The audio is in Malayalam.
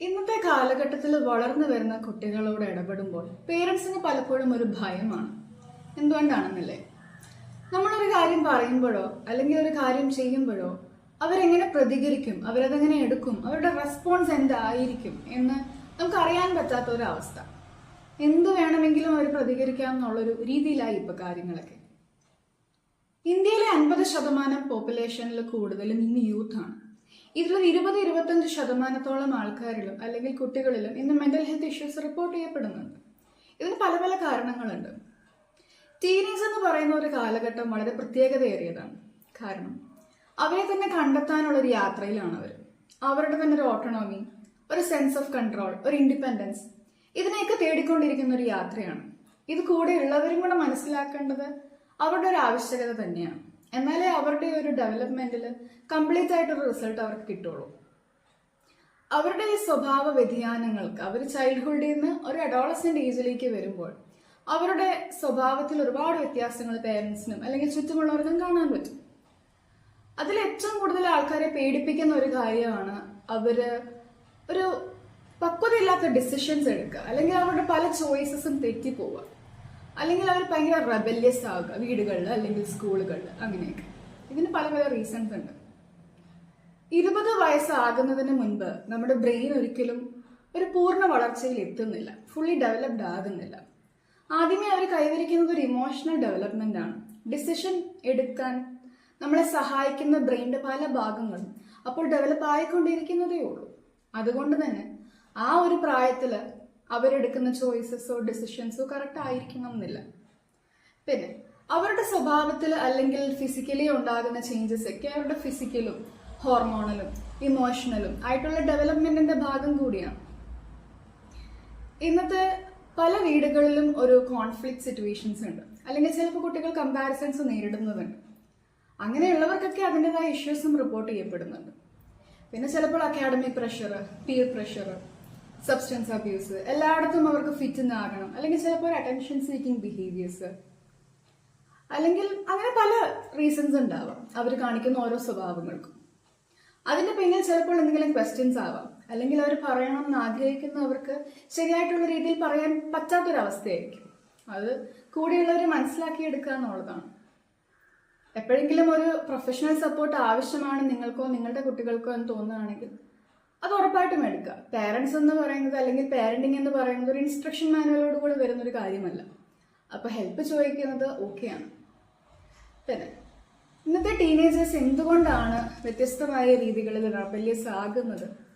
ഇന്നത്തെ കാലഘട്ടത്തിൽ വളർന്നു വരുന്ന കുട്ടികളോട് ഇടപെടുമ്പോൾ പേരൻസിന് പലപ്പോഴും ഒരു ഭയമാണ്. എന്തുകൊണ്ടാണെന്നല്ലേ, നമ്മളൊരു കാര്യം പറയുമ്പോഴോ അല്ലെങ്കിൽ ഒരു കാര്യം ചെയ്യുമ്പോഴോ അവരെങ്ങനെ പ്രതികരിക്കും, അവരതെങ്ങനെ എടുക്കും, അവരുടെ റെസ്പോൺസ് എന്തായിരിക്കും എന്ന് നമുക്ക് അറിയാൻ പറ്റാത്ത ഒരു അവസ്ഥ. എന്ത് വേണമെങ്കിലും അവർ പ്രതികരിക്കാം എന്നുള്ളൊരു രീതിയിലായി ഇപ്പൊ കാര്യങ്ങളൊക്കെ. ഇന്ത്യയിലെ 50% പോപ്പുലേഷനിൽ കൂടുതലും ഇന്ന് യൂത്താണ്. ഇതിൽ 20-25% ആൾക്കാരിലും അല്ലെങ്കിൽ കുട്ടികളിലും ഇന്ന് മെന്റൽ ഹെൽത്ത് ഇഷ്യൂസ് റിപ്പോർട്ട് ചെയ്യപ്പെടുന്നുണ്ട്. ഇതിന് പല പല കാരണങ്ങളുണ്ട്. ടീനേജ് എന്ന് പറയുന്ന ഒരു കാലഘട്ടം വളരെ പ്രത്യേകതയേറിയതാണ്. കാരണം അവരെ തന്നെ കണ്ടെത്താനുള്ള ഒരു യാത്രയിലാണ് അവർ. അവരുടെ തന്നെ ഒരു ഓട്ടോണോമി, ഒരു സെൻസ് ഓഫ് കൺട്രോൾ, ഒരു ഇൻഡിപെൻഡൻസ്, ഇതിനെയൊക്കെ തേടിക്കൊണ്ടിരിക്കുന്ന ഒരു യാത്രയാണ്. ഇത് കൂടെ ഉള്ളവരും കൂടെ മനസ്സിലാക്കേണ്ടത് അവരുടെ ഒരു ആവശ്യകത തന്നെയാണ്. എന്നാലേ അവരുടെ ഒരു ഡെവലപ്മെന്റിൽ കംപ്ലീറ്റ് ആയിട്ടൊരു റിസൾട്ട് അവർക്ക് കിട്ടുള്ളൂ. അവരുടെ ഈ സ്വഭാവ വ്യതിയാനങ്ങൾക്ക് അവർ ചൈൽഡ്ഹുഡിൽ നിന്ന് ഒരു അഡോളസെന്റ് ഏജിലേക്ക് വരുമ്പോൾ അവരുടെ സ്വഭാവത്തിൽ ഒരുപാട് വ്യത്യാസങ്ങൾ പേരൻസിനും അല്ലെങ്കിൽ ചുറ്റുമുള്ളവർക്കും കാണാൻ പറ്റും. അതിൽ ഏറ്റവും കൂടുതൽ ആൾക്കാരെ പേടിപ്പിക്കുന്ന ഒരു കാര്യമാണ് അവര് ഒരു പക്വതയില്ലാത്ത ഡിസിഷൻസ് എടുക്കുക, അല്ലെങ്കിൽ അവരുടെ പല ചോയ്സസും തെറ്റിപ്പോവുക, അല്ലെങ്കിൽ അവർ ഭയങ്കര റെബല്യസ് ആവുക വീടുകളിൽ അല്ലെങ്കിൽ സ്കൂളുകളിൽ. അങ്ങനെയൊക്കെ ഇതിന് പല പല റീസൺസ് ഉണ്ട്. 20 വയസ്സാകുന്നതിന് മുൻപ് നമ്മുടെ ബ്രെയിൻ ഒരിക്കലും ഒരു പൂർണ്ണ വളർച്ചയിൽ എത്തുന്നില്ല, ഫുള്ളി ഡെവലപ്ഡ് ആകുന്നില്ല. ആദ്യമേ അവർ കൈവരിക്കുന്നത് ഒരു ഇമോഷണൽ ഡെവലപ്മെന്റ് ആണ്. ഡിസിഷൻ എടുക്കാൻ നമ്മളെ സഹായിക്കുന്ന ബ്രെയിനിന്റെ പല ഭാഗങ്ങളും അപ്പോൾ ഡെവലപ്പ് ആയിക്കൊണ്ടിരിക്കുന്നതേ ഉള്ളൂ. അതുകൊണ്ട് തന്നെ ആ ഒരു പ്രായത്തില് അവരെടുക്കുന്ന ചോയ്സസോ ഡിസിഷൻസോ കറക്റ്റ് ആയിരിക്കണം എന്നില്ല. പിന്നെ അവരുടെ സ്വഭാവത്തിൽ അല്ലെങ്കിൽ ഫിസിക്കലി ഉണ്ടാകുന്ന ചേഞ്ചസ് ഒക്കെ അവരുടെ ഫിസിക്കലും ഹോർമോണലും ഇമോഷണലും ആയിട്ടുള്ള ഡെവലപ്മെന്റിന്റെ ഭാഗം കൂടിയാണ്. ഇന്നത്തെ പല വീടുകളിലും ഒരു കോൺഫ്ലിക്ട് സിറ്റുവേഷൻസ് ഉണ്ട്, അല്ലെങ്കിൽ ചിലപ്പോൾ കുട്ടികൾ കമ്പാരിസൺസ് നേരിടുന്നതുണ്ട്. അങ്ങനെയുള്ളവർക്കൊക്കെ അതിൻ്റെതായ ഇഷ്യൂസും റിപ്പോർട്ട് ചെയ്യപ്പെടുന്നുണ്ട്. പിന്നെ ചിലപ്പോൾ academic pressure, peer pressure, substance abuse, എല്ലായിടത്തും അവർക്ക് ഫിറ്റ് ആകണം, അല്ലെങ്കിൽ ചിലപ്പോൾ അറ്റൻഷൻ സീക്കിംഗ് ബിഹേവിയേഴ്സ്, അല്ലെങ്കിൽ അങ്ങനെ പല റീസൺസ് ഉണ്ടാവാം അവർ കാണിക്കുന്ന ഓരോ സ്വഭാവങ്ങൾക്കും. അതിന്റെ പിന്നിൽ ചിലപ്പോൾ എന്തെങ്കിലും ക്വസ്റ്റ്യൻസ് ആവാം, അല്ലെങ്കിൽ അവർ പറയണം എന്ന് ആഗ്രഹിക്കുന്നവർക്ക് ശരിയായിട്ടുള്ള രീതിയിൽ പറയാൻ പറ്റാത്തൊരവസ്ഥയായിരിക്കും. അത് കൂടെയുള്ളവർ മനസ്സിലാക്കിയെടുക്കുക എന്നുള്ളതാണ്. എപ്പോഴെങ്കിലും ഒരു പ്രൊഫഷണൽ സപ്പോർട്ട് ആവശ്യമാണ് നിങ്ങൾക്കോ നിങ്ങളുടെ കുട്ടികൾക്കോ എന്ന് തോന്നുകയാണെങ്കിൽ അത് ഉറപ്പായിട്ടും എടുക്കുക. പേരൻസ് എന്ന് പറയുന്നത് അല്ലെങ്കിൽ പേരന്റിങ് എന്ന് പറയുന്നത് ഒരു ഇൻസ്ട്രക്ഷൻ മാനുവലോട് കൂടെ വരുന്നൊരു കാര്യമല്ല. അപ്പൊ ഹെൽപ്പ് ചോദിക്കുന്നത് ഓക്കെയാണ്. പിന്നെ ഇന്നത്തെ ടീനേജേഴ്സ് എന്തുകൊണ്ടാണ് വ്യത്യസ്തമായ രീതികളിൽ റെബല്യസ് ആകുന്നത്?